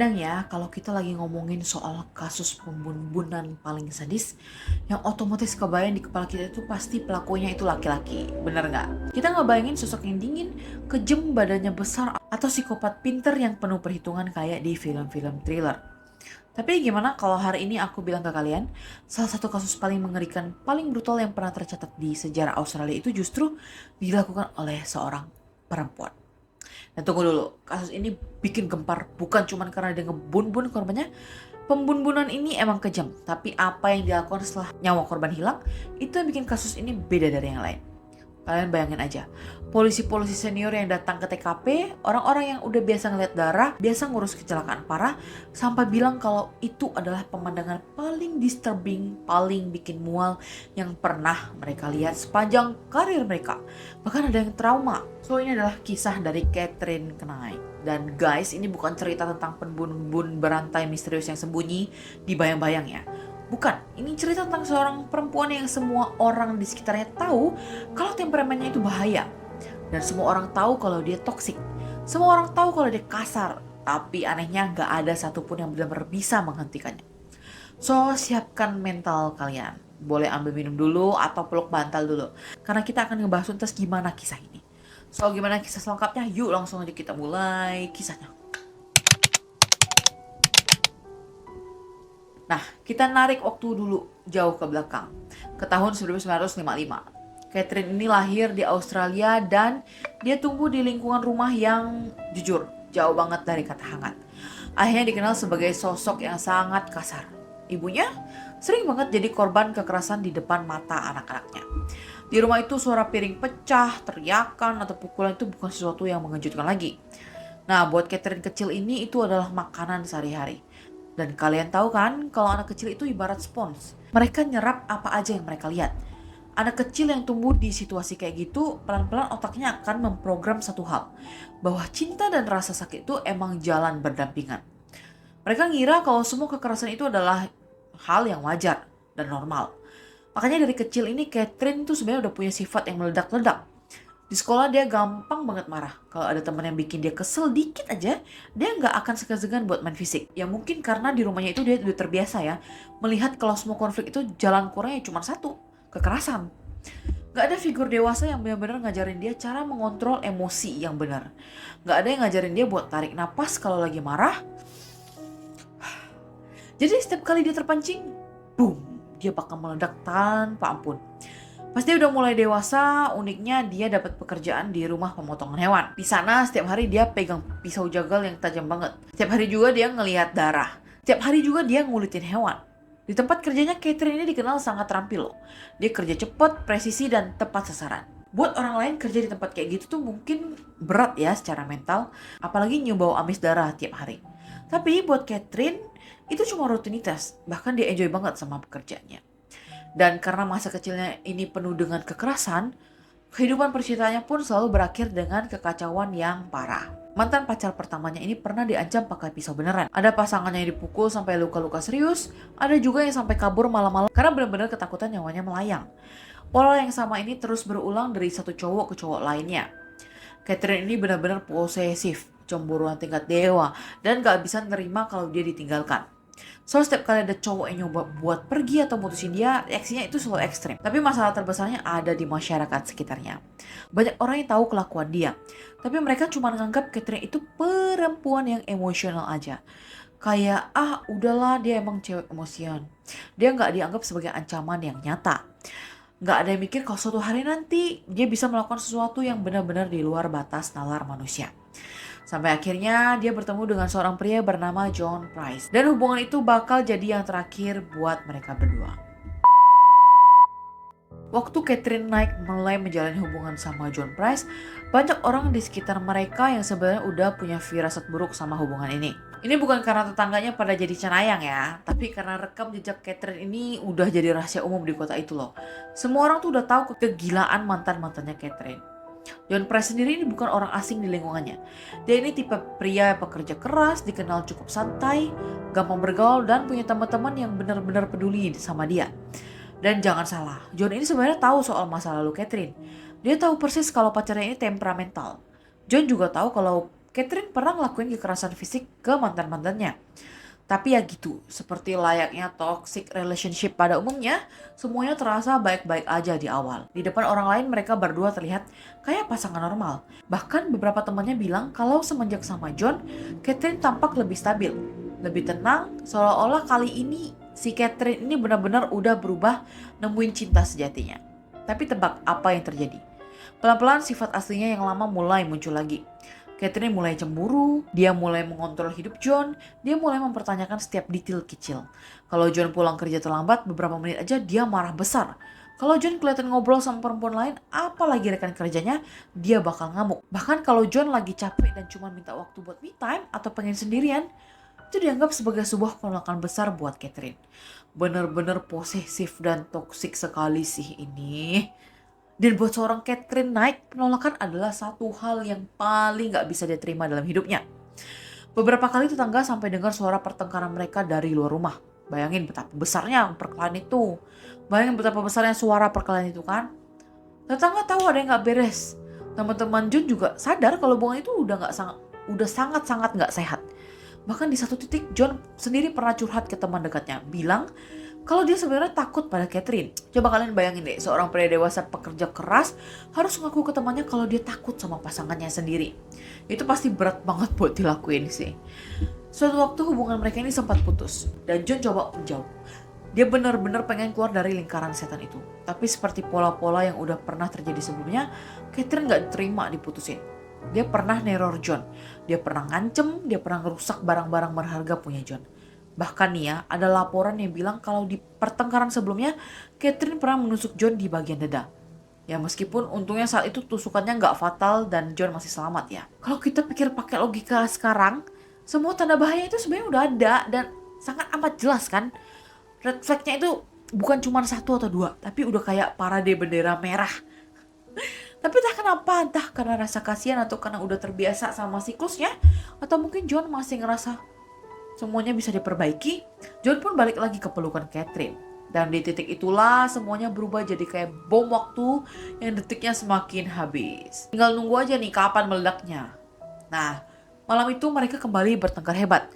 Kadang ya, kalau kita lagi ngomongin soal kasus pembunuhan paling sadis, yang otomatis kebayang di kepala kita itu pasti pelakunya itu laki-laki. Bener nggak? Kita nggak bayangin sosok yang dingin, kejem, badannya besar, atau psikopat pinter yang penuh perhitungan kayak di film-film thriller. Tapi gimana kalau hari ini aku bilang ke kalian, salah satu kasus paling mengerikan, paling brutal yang pernah tercatat di sejarah Australia itu justru dilakukan oleh seorang perempuan. Dan tunggu dulu, kasus ini bikin gempar bukan cuma karena dia ngebun-bun korbannya. Pembunuhan ini emang kejam, tapi apa yang dilakukan setelah nyawa korban hilang, itu yang bikin kasus ini beda dari yang lain. Kalian bayangin aja, polisi-polisi senior yang datang ke TKP, orang-orang yang udah biasa ngeliat darah, biasa ngurus kecelakaan parah, sampai bilang kalau itu adalah pemandangan paling disturbing, paling bikin mual yang pernah mereka lihat sepanjang karir mereka. Bahkan ada yang trauma. So ini adalah kisah dari Catherine Knight. Dan guys, ini bukan cerita tentang penbunuh berantai misterius yang sembunyi di bayang-bayang ya. Bukan, ini cerita tentang seorang perempuan yang semua orang di sekitarnya tahu kalau temperamennya itu bahaya. Dan semua orang tahu kalau dia toksik. Semua orang tahu kalau dia kasar. Tapi anehnya nggak ada satupun yang benar-benar bisa menghentikannya. So, siapkan mental kalian. Boleh ambil minum dulu atau peluk bantal dulu. Karena kita akan ngebahas tuntas gimana kisah ini. So, gimana kisah selengkapnya? Yuk langsung aja kita mulai kisahnya. Nah, kita narik waktu dulu jauh ke belakang, ke tahun 1955. Catherine ini lahir di Australia dan dia tumbuh di lingkungan rumah yang jujur, jauh banget dari kata hangat. Ayahnya dikenal sebagai sosok yang sangat kasar. Ibunya sering banget jadi korban kekerasan di depan mata anak-anaknya. Di rumah itu suara piring pecah, teriakan, atau pukulan itu bukan sesuatu yang mengejutkan lagi. Nah, buat Catherine kecil ini itu adalah makanan sehari-hari. Dan kalian tahu kan, kalau anak kecil itu ibarat spons. Mereka nyerap apa aja yang mereka lihat. Anak kecil yang tumbuh di situasi kayak gitu, pelan-pelan otaknya akan memprogram satu hal. Bahwa cinta dan rasa sakit itu emang jalan berdampingan. Mereka ngira kalau semua kekerasan itu adalah hal yang wajar dan normal. Makanya dari kecil ini Catherine tuh sebenarnya udah punya sifat yang meledak-ledak. Di sekolah dia gampang banget marah. Kalau ada teman yang bikin dia kesel dikit aja, dia nggak akan segan-segan buat main fisik. Ya mungkin karena di rumahnya itu dia udah terbiasa ya, melihat kalau semua konflik itu jalan keluarnya cuma satu, kekerasan. Nggak ada figur dewasa yang benar-benar ngajarin dia cara mengontrol emosi yang benar. Nggak ada yang ngajarin dia buat tarik napas kalau lagi marah. Jadi setiap kali dia terpancing, boom, dia bakal meledak tanpa ampun. Pas dia udah mulai dewasa, uniknya dia dapat pekerjaan di rumah pemotongan hewan. Di sana setiap hari dia pegang pisau jagal yang tajam banget. Setiap hari juga dia ngelihat darah. Setiap hari juga dia ngulitin hewan. Di tempat kerjanya Catherine ini dikenal sangat terampil loh. Dia kerja cepat, presisi, dan tepat sasaran. Buat orang lain kerja di tempat kayak gitu tuh mungkin berat ya secara mental. Apalagi nyium bau amis darah tiap hari. Tapi buat Catherine, itu cuma rutinitas. Bahkan dia enjoy banget sama pekerjaannya. Dan karena masa kecilnya ini penuh dengan kekerasan, kehidupan percintaannya pun selalu berakhir dengan kekacauan yang parah. Mantan pacar pertamanya ini pernah diancam pakai pisau beneran. Ada pasangannya yang dipukul sampai luka-luka serius, ada juga yang sampai kabur malam-malam karena benar-benar ketakutan nyawanya melayang. Pola yang sama ini terus berulang dari satu cowok ke cowok lainnya. Catherine ini benar-benar posesif, cemburuan tingkat dewa, dan gak bisa nerima kalau dia ditinggalkan. So setiap kali ada cowok yang nyoba buat pergi atau mutusin dia, reaksinya itu selalu ekstrim. Tapi masalah terbesarnya ada di masyarakat sekitarnya. Banyak orang yang tahu kelakuan dia, tapi mereka cuma menganggap Catherine itu perempuan yang emosional aja. Kayak, udahlah dia emang cewek emosian. Dia nggak dianggap sebagai ancaman yang nyata. Nggak ada yang mikir kalau suatu hari nanti dia bisa melakukan sesuatu yang benar-benar di luar batas nalar manusia. Sampai akhirnya dia bertemu dengan seorang pria bernama John Price. Dan hubungan itu bakal jadi yang terakhir buat mereka berdua. Waktu Catherine Knight mulai menjalani hubungan sama John Price, banyak orang di sekitar mereka yang sebenarnya udah punya firasat buruk sama hubungan ini. Ini bukan karena tetangganya pada jadi cenayang ya, tapi karena rekam jejak Catherine ini udah jadi rahasia umum di kota itu loh. Semua orang tuh udah tahu kegilaan mantan-mantannya Catherine. John Price sendiri ini bukan orang asing di lingkungannya. Dia ini tipe pria pekerja keras, dikenal cukup santai, gampang bergaul, dan punya teman-teman yang benar-benar peduli sama dia. Dan jangan salah, John ini sebenarnya tahu soal masa lalu Catherine. Dia tahu persis kalau pacarnya ini temperamental. John juga tahu kalau Catherine pernah ngelakuin kekerasan fisik ke mantan-mantannya. Tapi ya gitu, seperti layaknya toxic relationship pada umumnya, semuanya terasa baik-baik aja di awal. Di depan orang lain mereka berdua terlihat kayak pasangan normal. Bahkan beberapa temannya bilang kalau semenjak sama John, Catherine tampak lebih stabil, lebih tenang, seolah-olah kali ini si Catherine ini benar-benar udah berubah nemuin cinta sejatinya. Tapi tebak apa yang terjadi? Pelan-pelan sifat aslinya yang lama mulai muncul lagi. Catherine mulai cemburu, dia mulai mengontrol hidup John, dia mulai mempertanyakan setiap detail kecil. Kalau John pulang kerja terlambat, beberapa menit aja dia marah besar. Kalau John kelihatan ngobrol sama perempuan lain, apalagi rekan kerjanya, dia bakal ngamuk. Bahkan kalau John lagi capek dan cuma minta waktu buat me time atau pengen sendirian, itu dianggap sebagai sebuah penolakan besar buat Catherine. Bener-bener posesif dan toksik sekali sih ini. Dan buat seorang Catherine Knight, penolakan adalah satu hal yang paling gak bisa dia terima dalam hidupnya. Beberapa kali tetangga sampai dengar suara pertengkaran mereka dari luar rumah. Bayangin betapa besarnya perkelahian itu. Bayangin betapa besarnya suara perkelahian itu kan. Tetangga tahu ada yang gak beres. Teman-teman Jun juga sadar kalau hubungan itu udah sangat-sangat gak sehat. Bahkan di satu titik John sendiri pernah curhat ke teman dekatnya. Bilang kalau dia sebenarnya takut pada Catherine. Coba kalian bayangin deh, seorang pria dewasa pekerja keras harus ngaku ke temannya kalau dia takut sama pasangannya sendiri. Itu pasti berat banget buat dilakuin sih. Suatu waktu hubungan mereka ini sempat putus dan John coba menjauh. Dia benar-benar pengen keluar dari lingkaran setan itu. Tapi seperti pola-pola yang udah pernah terjadi sebelumnya, Catherine gak terima diputusin. Dia pernah neror John. Dia pernah ngancem, dia pernah ngerusak barang-barang berharga punya John. Bahkan nih ya, ada laporan yang bilang kalau di pertengkaran sebelumnya, Catherine pernah menusuk John di bagian dada. Ya meskipun untungnya saat itu tusukannya nggak fatal dan John masih selamat ya. Kalau kita pikir pakai logika sekarang, semua tanda bahaya itu sebenarnya udah ada dan sangat amat jelas kan. Red flag-nya itu bukan cuma satu atau dua, tapi udah kayak parade bendera merah. Tapi entah karena rasa kasihan atau karena udah terbiasa sama siklusnya, atau mungkin John masih ngerasa semuanya bisa diperbaiki, John pun balik lagi ke pelukan Catherine. Dan di titik itulah semuanya berubah jadi kayak bom waktu yang detiknya semakin habis. Tinggal nunggu aja nih kapan meledaknya. Nah, malam itu mereka kembali bertengkar hebat.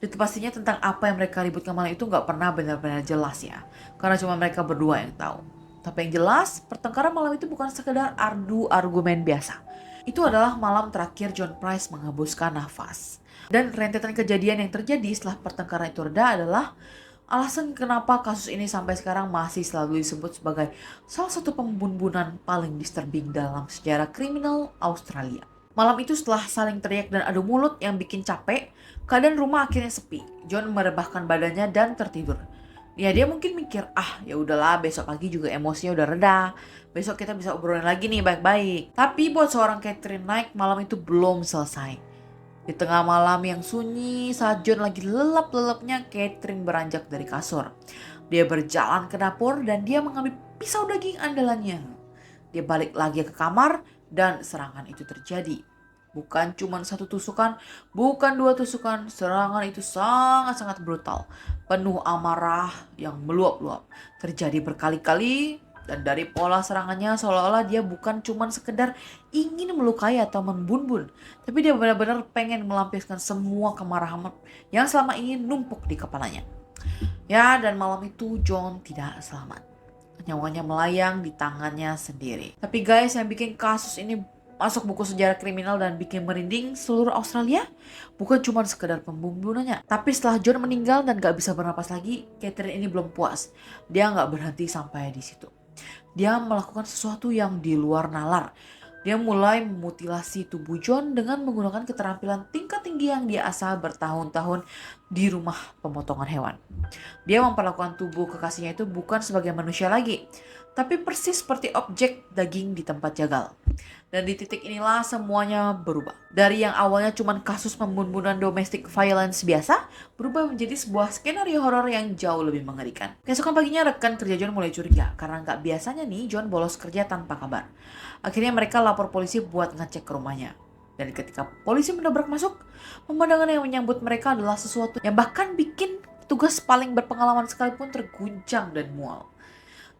Dan pastinya tentang apa yang mereka ributkan malam itu gak pernah benar-benar jelas ya. Karena cuma mereka berdua yang tahu. Tapi yang jelas, pertengkaran malam itu bukan sekedar adu argumen biasa. Itu adalah malam terakhir John Price menghembuskan nafas. Dan rentetan kejadian yang terjadi setelah pertengkaran itu reda adalah alasan kenapa kasus ini sampai sekarang masih selalu disebut sebagai salah satu pembunuhan paling disturbing dalam sejarah kriminal Australia. Malam itu setelah saling teriak dan adu mulut yang bikin capek, keadaan rumah akhirnya sepi. John merebahkan badannya dan tertidur. Ya dia mungkin mikir, ya udahlah besok pagi juga emosinya udah reda. Besok kita bisa obrolin lagi nih baik-baik. Tapi buat seorang Catherine Knight malam itu belum selesai. Di tengah malam yang sunyi, saat John lagi lelap-lelapnya, Catherine beranjak dari kasur. Dia berjalan ke dapur dan dia mengambil pisau daging andalannya. Dia balik lagi ke kamar dan serangan itu terjadi. Bukan cuma satu tusukan, bukan dua tusukan, serangan itu sangat-sangat brutal. Penuh amarah yang meluap-luap. Terjadi berkali-kali. Dan dari pola serangannya seolah-olah dia bukan cuma sekedar ingin melukai atau membunbun. Tapi dia benar-benar pengen melampiaskan semua kemarahan yang selama ini numpuk di kepalanya. Ya dan malam itu John tidak selamat. Nyawanya melayang di tangannya sendiri. Tapi guys yang bikin kasus ini masuk buku sejarah kriminal dan bikin merinding seluruh Australia bukan cuma sekedar pembunuhannya. Tapi setelah John meninggal dan gak bisa bernapas lagi, Catherine ini belum puas. Dia gak berhenti sampai di situ. Dia melakukan sesuatu yang di luar nalar. Dia mulai memutilasi tubuh John dengan menggunakan keterampilan tingkat tinggi yang dia asah bertahun-tahun di rumah pemotongan hewan. Dia memperlakukan tubuh kekasihnya itu bukan sebagai manusia lagi, tapi persis seperti objek daging di tempat jagal. Dan di titik inilah semuanya berubah. Dari yang awalnya cuma kasus pembunuhan domestic violence biasa, berubah menjadi sebuah skenario horor yang jauh lebih mengerikan. Keesokan paginya rekan kerja John mulai curiga, karena nggak biasanya nih John bolos kerja tanpa kabar. Akhirnya mereka lapor polisi buat ngecek ke rumahnya. Dan ketika polisi mendobrak masuk, pemandangan yang menyambut mereka adalah sesuatu yang bahkan bikin petugas paling berpengalaman sekalipun terguncang dan mual.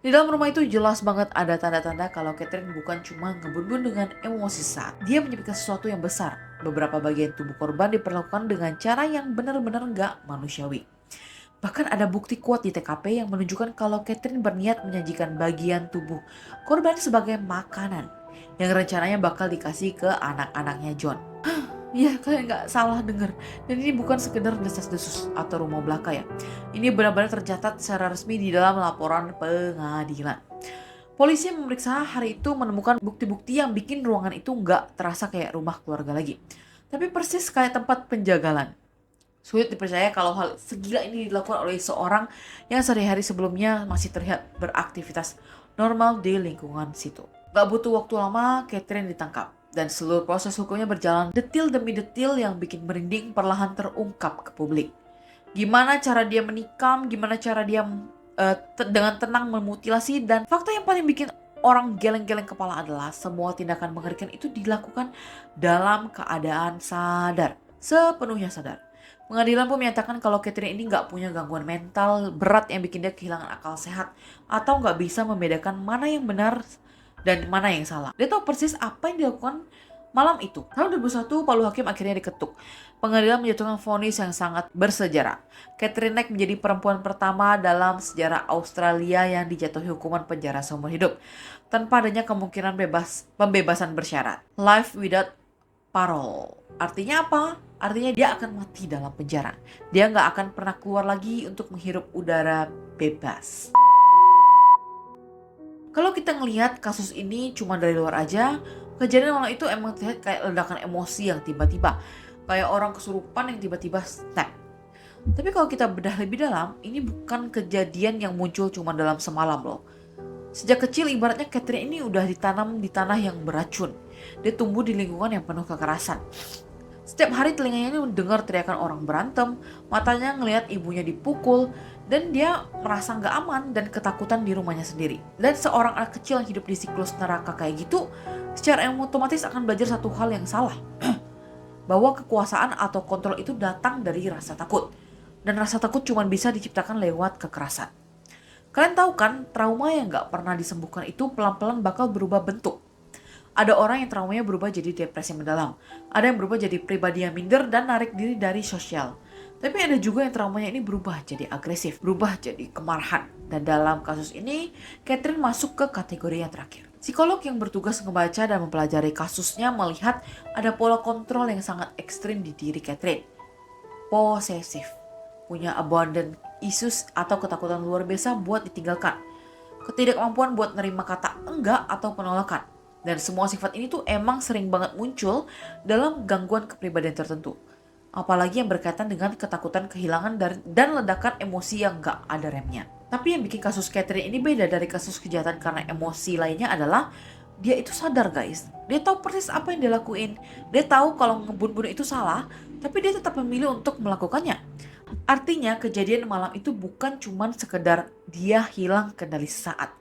Di dalam rumah itu jelas banget ada tanda-tanda kalau Catherine bukan cuma ngebun-bun dengan emosi saat dia menyebutkan sesuatu yang besar. Beberapa bagian tubuh korban diperlakukan dengan cara yang benar-benar nggak manusiawi. Bahkan ada bukti kuat di TKP yang menunjukkan kalau Catherine berniat menyajikan bagian tubuh korban sebagai makanan yang rencananya bakal dikasih ke anak-anaknya John. Iya, kalian nggak salah dengar. Dan ini bukan sekedar desas-desus atau rumor belaka ya. Ini benar-benar tercatat secara resmi di dalam laporan pengadilan. Polisi yang memeriksa hari itu menemukan bukti-bukti yang bikin ruangan itu nggak terasa kayak rumah keluarga lagi. Tapi persis kayak tempat penjagalan. Sulit dipercaya kalau hal segila ini dilakukan oleh seorang yang sehari-hari sebelumnya masih terlihat beraktivitas normal di lingkungan situ. Gak butuh waktu lama, Catherine ditangkap. Dan seluruh proses hukumnya berjalan detil demi detil yang bikin merinding perlahan terungkap ke publik. Gimana cara dia menikam, gimana cara dia dengan tenang memutilasi, dan fakta yang paling bikin orang geleng-geleng kepala adalah semua tindakan mengerikan itu dilakukan dalam keadaan sadar, sepenuhnya sadar. Pengadilan pun menyatakan kalau Catherine ini nggak punya gangguan mental berat yang bikin dia kehilangan akal sehat atau nggak bisa membedakan mana yang benar dan mana yang salah. Dia tahu persis apa yang dilakukan malam itu. Tahun 2001, Palu Hakim akhirnya diketuk. Pengadilan menjatuhkan vonis yang sangat bersejarah. Catherine Knight menjadi perempuan pertama dalam sejarah Australia yang dijatuhi hukuman penjara seumur hidup tanpa adanya kemungkinan pembebasan bersyarat. Life without parole. Artinya apa? Artinya dia akan mati dalam penjara. Dia nggak akan pernah keluar lagi untuk menghirup udara bebas. Kalau kita ngelihat kasus ini cuma dari luar aja, kejadian malam itu emang terlihat kayak ledakan emosi yang tiba-tiba. Kayak orang kesurupan yang tiba-tiba snap. Tapi kalau kita bedah lebih dalam, ini bukan kejadian yang muncul cuma dalam semalam loh. Sejak kecil ibaratnya Catherine ini udah ditanam di tanah yang beracun. Dia tumbuh di lingkungan yang penuh kekerasan. Setiap hari telinganya ini mendengar teriakan orang berantem, matanya ngelihat ibunya dipukul, dan dia merasa nggak aman dan ketakutan di rumahnya sendiri. Dan seorang anak kecil yang hidup di siklus neraka kayak gitu, secara otomatis akan belajar satu hal yang salah. Bahwa kekuasaan atau kontrol itu datang dari rasa takut. Dan rasa takut cuma bisa diciptakan lewat kekerasan. Kalian tahu kan, trauma yang nggak pernah disembuhkan itu pelan-pelan bakal berubah bentuk. Ada orang yang traumanya berubah jadi depresi mendalam. Ada yang berubah jadi pribadi yang minder dan narik diri dari sosial. Tapi ada juga yang traumanya ini berubah jadi agresif, berubah jadi kemarahan. Dan dalam kasus ini, Catherine masuk ke kategori yang terakhir. Psikolog yang bertugas membaca dan mempelajari kasusnya melihat ada pola kontrol yang sangat ekstrim di diri Catherine. Posesif, punya abandon issues atau ketakutan luar biasa buat ditinggalkan. Ketidakmampuan buat nerima kata enggak atau penolakan. Dan semua sifat ini tuh emang sering banget muncul dalam gangguan kepribadian tertentu. Apalagi yang berkaitan dengan ketakutan kehilangan dan ledakan emosi yang gak ada remnya. Tapi yang bikin kasus Catherine ini beda dari kasus kejahatan karena emosi lainnya adalah dia itu sadar guys. Dia tahu persis apa yang dia lakuin. Dia tahu kalau ngebunuh itu salah, tapi dia tetap memilih untuk melakukannya. Artinya kejadian malam itu bukan cuman sekedar dia hilang kendali saat.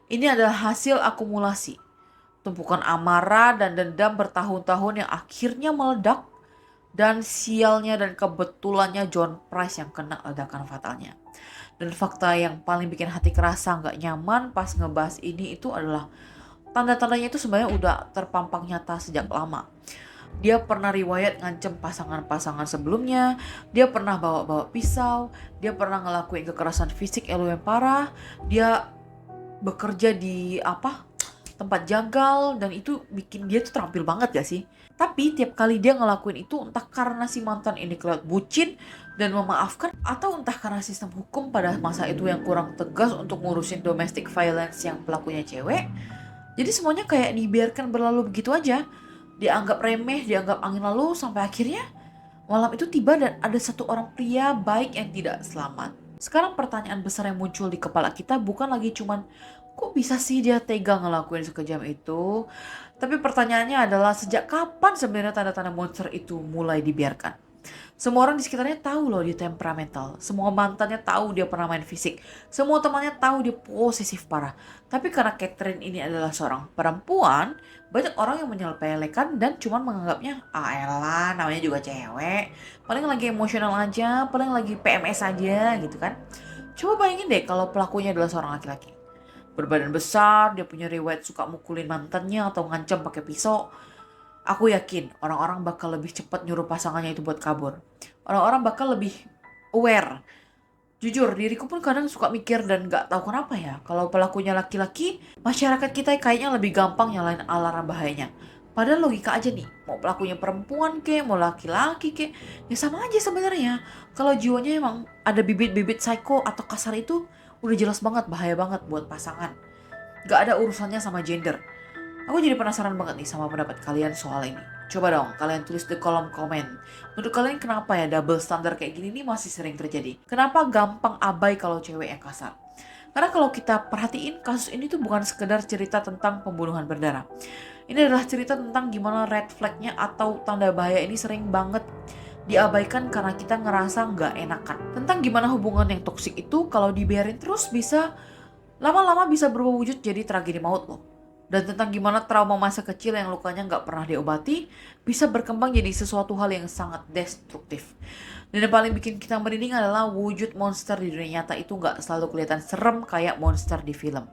Ini adalah hasil akumulasi. Tumpukan amarah dan dendam bertahun-tahun yang akhirnya meledak. Dan sialnya dan kebetulannya John Price yang kena ledakan fatalnya. Dan fakta yang paling bikin hati kerasa gak nyaman pas ngebahas ini itu adalah tanda-tandanya itu sebenarnya udah terpampang nyata sejak lama. Dia pernah riwayat ngancem pasangan-pasangan sebelumnya, dia pernah bawa-bawa pisau, dia pernah ngelakuin kekerasan fisik yang parah, dia bekerja di tempat jagal, dan itu bikin dia tuh terampil banget gak sih? Tapi tiap kali dia ngelakuin itu entah karena si mantan ini kelihatan bucin dan memaafkan, atau entah karena sistem hukum pada masa itu yang kurang tegas untuk ngurusin domestic violence yang pelakunya cewek. Jadi semuanya kayak dibiarkan berlalu begitu aja. Dianggap remeh, dianggap angin lalu, sampai akhirnya malam itu tiba dan ada satu orang pria baik yang tidak selamat. Sekarang pertanyaan besar yang muncul di kepala kita bukan lagi cuman kok bisa sih dia tega ngelakuin sekejam itu? Tapi pertanyaannya adalah sejak kapan sebenarnya tanda-tanda monster itu mulai dibiarkan? Semua orang di sekitarnya tahu loh dia temperamental. Semua mantannya tahu dia pernah main fisik. Semua temannya tahu dia posesif parah. Tapi karena Catherine ini adalah seorang perempuan, banyak orang yang menyepelekan dan cuma menganggapnya, ah elah namanya juga cewek. Paling lagi emosional aja, paling lagi PMS aja gitu kan. Coba bayangin deh kalau pelakunya adalah seorang laki-laki. Berbadan besar, dia punya riwayat suka mukulin mantannya atau ngancam pakai pisau. Aku yakin orang-orang bakal lebih cepat nyuruh pasangannya itu buat kabur. Orang-orang bakal lebih aware. Jujur, diriku pun kadang suka mikir dan gak tahu kenapa ya. Kalau pelakunya laki-laki, masyarakat kita kayaknya lebih gampang nyalain alarm bahayanya. Padahal logika aja nih, mau pelakunya perempuan ke, mau laki-laki ke, ya sama aja sebenarnya. Kalau jiwanya emang ada bibit-bibit psycho atau kasar itu, udah jelas banget bahaya banget buat pasangan. Gak ada urusannya sama gender. Aku jadi penasaran banget nih sama pendapat kalian soal ini. Coba dong kalian tulis di kolom komen. Menurut kalian kenapa ya double standar kayak gini nih masih sering terjadi? Kenapa gampang abai kalau cewek yang kasar? Karena kalau kita perhatiin kasus ini tuh bukan sekedar cerita tentang pembunuhan berdarah. Ini adalah cerita tentang gimana red flag-nya atau tanda bahaya ini sering banget diabaikan karena kita ngerasa nggak enakan. Tentang gimana hubungan yang toksik itu kalau dibiarin terus bisa lama-lama bisa berubah wujud jadi tragedi maut loh. Dan tentang gimana trauma masa kecil yang lukanya nggak pernah diobati bisa berkembang jadi sesuatu hal yang sangat destruktif. Dan yang paling bikin kita merinding adalah wujud monster di dunia nyata itu nggak selalu kelihatan serem kayak monster di film.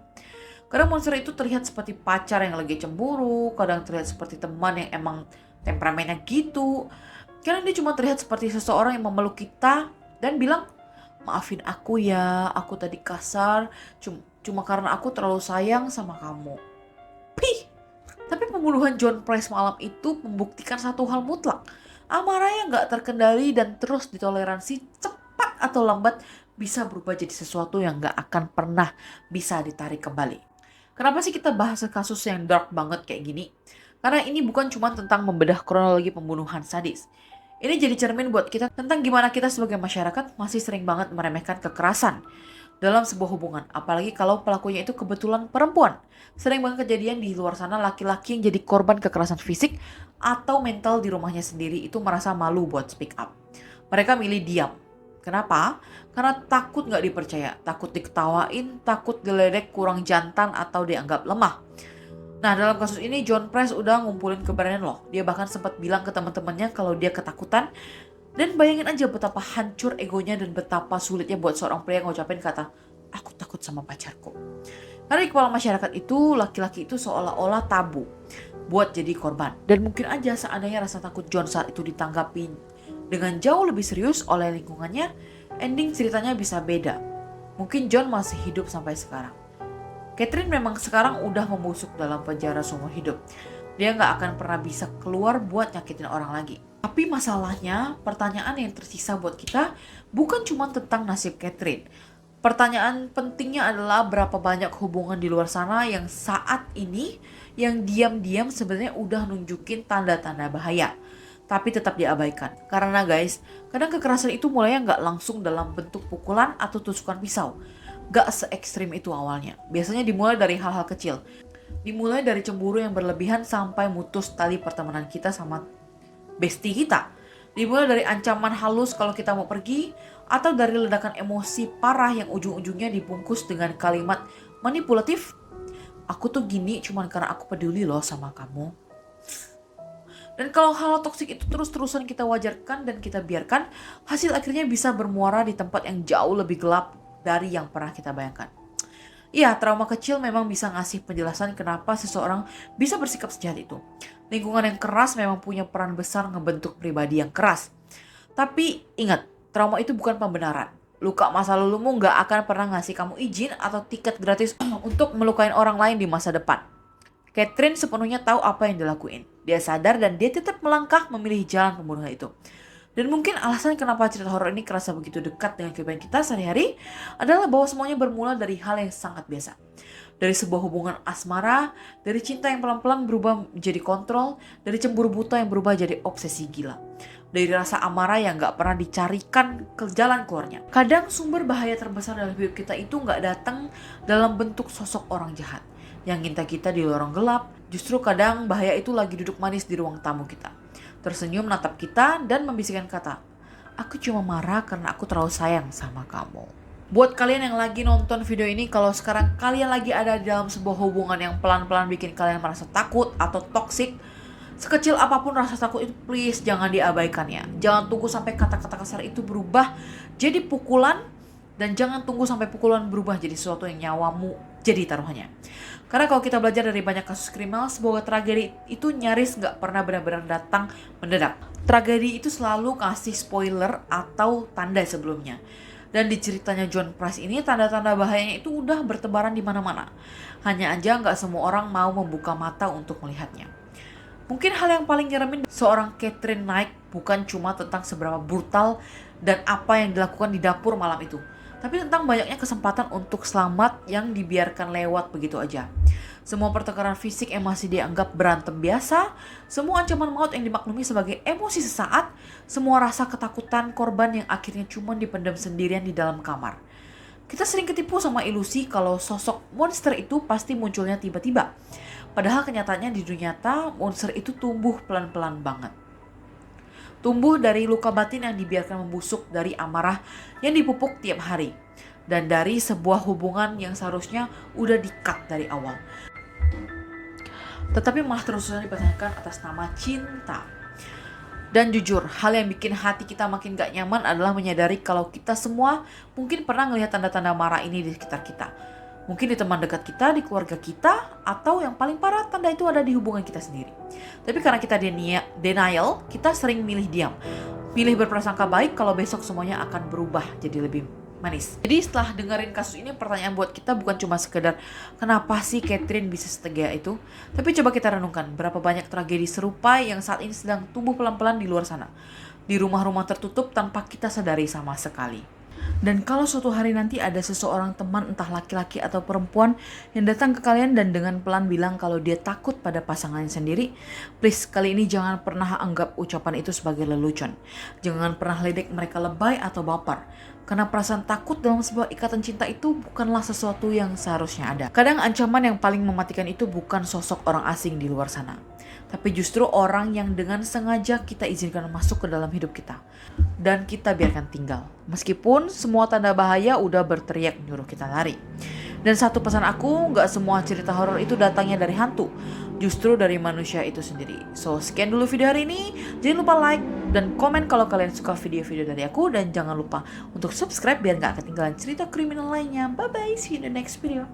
Kadang monster itu terlihat seperti pacar yang lagi cemburu, kadang terlihat seperti teman yang emang temperamennya gitu. Kadang dia cuma terlihat seperti seseorang yang memeluk kita dan bilang, maafin aku ya, aku tadi kasar, cuma karena aku terlalu sayang sama kamu. Pih, tapi pembunuhan John Price malam itu membuktikan satu hal mutlak. Amarah yang gak terkendali dan terus ditoleransi cepat atau lambat bisa berubah jadi sesuatu yang gak akan pernah bisa ditarik kembali. Kenapa sih kita bahas kasus yang dark banget kayak gini? Karena ini bukan cuma tentang membedah kronologi pembunuhan sadis. Ini jadi cermin buat kita tentang gimana kita sebagai masyarakat masih sering banget meremehkan kekerasan dalam sebuah hubungan, apalagi kalau pelakunya itu kebetulan perempuan. Sering banget kejadian di luar sana laki-laki yang jadi korban kekerasan fisik atau mental di rumahnya sendiri itu merasa malu buat speak up. Mereka milih diam. Kenapa? Karena takut gak dipercaya, takut diketawain, takut diledek kurang jantan atau dianggap lemah. Nah, dalam kasus ini John Price udah ngumpulin keberanian loh. Dia bahkan sempat bilang ke teman-temannya kalau dia ketakutan. Dan bayangin aja betapa hancur egonya dan betapa sulitnya buat seorang pria ngucapin kata, aku takut sama pacarku. Karena di kepala masyarakat itu, laki-laki itu seolah-olah tabu buat jadi korban. Dan mungkin aja seandainya rasa takut John saat itu ditanggapi dengan jauh lebih serius oleh lingkungannya, ending ceritanya bisa beda. Mungkin John masih hidup sampai sekarang. Catherine memang sekarang udah membusuk dalam penjara seumur hidup. Dia gak akan pernah bisa keluar buat nyakitin orang lagi. Tapi masalahnya, pertanyaan yang tersisa buat kita bukan cuma tentang nasib Catherine. Pertanyaan pentingnya adalah berapa banyak hubungan di luar sana yang saat ini yang diam-diam sebenarnya udah nunjukin tanda-tanda bahaya. Tapi tetap diabaikan. Karena guys, kadang kekerasan itu mulainya nggak langsung dalam bentuk pukulan atau tusukan pisau. Nggak se-ekstrim itu awalnya. Biasanya dimulai dari hal-hal kecil. Dimulai dari cemburu yang berlebihan sampai mutus tali pertemanan kita sama bestie kita. Dimulai dari ancaman halus kalau kita mau pergi, atau dari ledakan emosi parah yang ujung-ujungnya dibungkus dengan kalimat manipulatif. Aku tuh gini cuman karena aku peduli loh sama kamu. Dan kalau hal toksik itu terus-terusan kita wajarkan dan kita biarkan, hasil akhirnya bisa bermuara di tempat yang jauh lebih gelap dari yang pernah kita bayangkan. Iya, trauma kecil memang bisa ngasih penjelasan kenapa seseorang bisa bersikap sejahat itu. Lingkungan yang keras memang punya peran besar ngebentuk pribadi yang keras. Tapi ingat, trauma itu bukan pembenaran. Luka masa lalumu gak akan pernah ngasih kamu izin atau tiket gratis untuk melukain orang lain di masa depan. Catherine sepenuhnya tahu apa yang dilakuin. Dia sadar dan dia tetap melangkah memilih jalan pembunuhan itu. Dan mungkin alasan kenapa cerita horor ini kerasa begitu dekat dengan kehidupan kita sehari-hari adalah bahwa semuanya bermula dari hal yang sangat biasa. Dari sebuah hubungan asmara, dari cinta yang pelan-pelan berubah menjadi kontrol, dari cemburu buta yang berubah jadi obsesi gila. Dari rasa amarah yang gak pernah dicarikan ke jalan keluarnya. Kadang sumber bahaya terbesar dalam hidup kita itu gak datang dalam bentuk sosok orang jahat yang ngintai kita di lorong gelap. Justru kadang bahaya itu lagi duduk manis di ruang tamu kita, tersenyum menatap kita dan membisikkan kata, aku cuma marah karena aku terlalu sayang sama kamu. Buat kalian yang lagi nonton video ini, kalau sekarang kalian lagi ada di dalam sebuah hubungan yang pelan-pelan bikin kalian merasa takut atau toksik, sekecil apapun rasa takut itu please jangan diabaikan ya. Jangan tunggu sampai kata-kata kasar itu berubah jadi pukulan, dan jangan tunggu sampai pukulan berubah jadi sesuatu yang nyawamu jadi taruhannya. Karena kalau kita belajar dari banyak kasus kriminal, sebuah tragedi itu nyaris nggak pernah benar-benar datang mendadak. Tragedi itu selalu kasih spoiler atau tanda sebelumnya. Dan di ceritanya John Price ini, tanda-tanda bahayanya itu udah bertebaran di mana-mana. Hanya aja nggak semua orang mau membuka mata untuk melihatnya. Mungkin hal yang paling nyeremin seorang Catherine Knight bukan cuma tentang seberapa brutal dan apa yang dilakukan di dapur malam itu, tapi tentang banyaknya kesempatan untuk selamat yang dibiarkan lewat begitu aja. Semua pertengkaran fisik yang masih dianggap berantem biasa, semua ancaman maut yang dimaklumi sebagai emosi sesaat, semua rasa ketakutan korban yang akhirnya cuma dipendam sendirian di dalam kamar. Kita sering ketipu sama ilusi kalau sosok monster itu pasti munculnya tiba-tiba. Padahal kenyataannya di dunia nyata, monster itu tumbuh pelan-pelan banget. Tumbuh dari luka batin yang dibiarkan membusuk dari amarah yang dipupuk tiap hari. Dan dari sebuah hubungan yang seharusnya udah di-cut dari awal. Tetapi malah terus-terusan dipertahankan atas nama cinta. Dan jujur, hal yang bikin hati kita makin gak nyaman adalah menyadari kalau kita semua mungkin pernah ngelihat tanda-tanda marah ini di sekitar kita. Mungkin di teman dekat kita, di keluarga kita, atau yang paling parah tanda itu ada di hubungan kita sendiri. Tapi karena kita denial, kita sering milih diam. Milih berprasangka baik kalau besok semuanya akan berubah jadi lebih manis. Jadi setelah dengerin kasus ini, pertanyaan buat kita bukan cuma sekedar kenapa sih Catherine bisa setegah itu, tapi coba kita renungkan berapa banyak tragedi serupa yang saat ini sedang tumbuh pelan-pelan di luar sana. Di rumah-rumah tertutup tanpa kita sadari sama sekali. Dan kalau suatu hari nanti ada seseorang teman entah laki-laki atau perempuan yang datang ke kalian dan dengan pelan bilang kalau dia takut pada pasangannya sendiri, please kali ini jangan pernah anggap ucapan itu sebagai lelucon. Jangan pernah ledek mereka lebay atau baper. Karena perasaan takut dalam sebuah ikatan cinta itu bukanlah sesuatu yang seharusnya ada. Kadang ancaman yang paling mematikan itu bukan sosok orang asing di luar sana, tapi justru orang yang dengan sengaja kita izinkan masuk ke dalam hidup kita dan kita biarkan tinggal. Meskipun semua tanda bahaya udah berteriak nyuruh kita lari. Dan satu pesan aku, gak semua cerita horor itu datangnya dari hantu, justru dari manusia itu sendiri. So, sekian dulu video hari ini. Jangan lupa like dan komen kalau kalian suka video-video dari aku. Dan jangan lupa untuk subscribe biar gak ketinggalan cerita kriminal lainnya. Bye-bye, see you in the next video.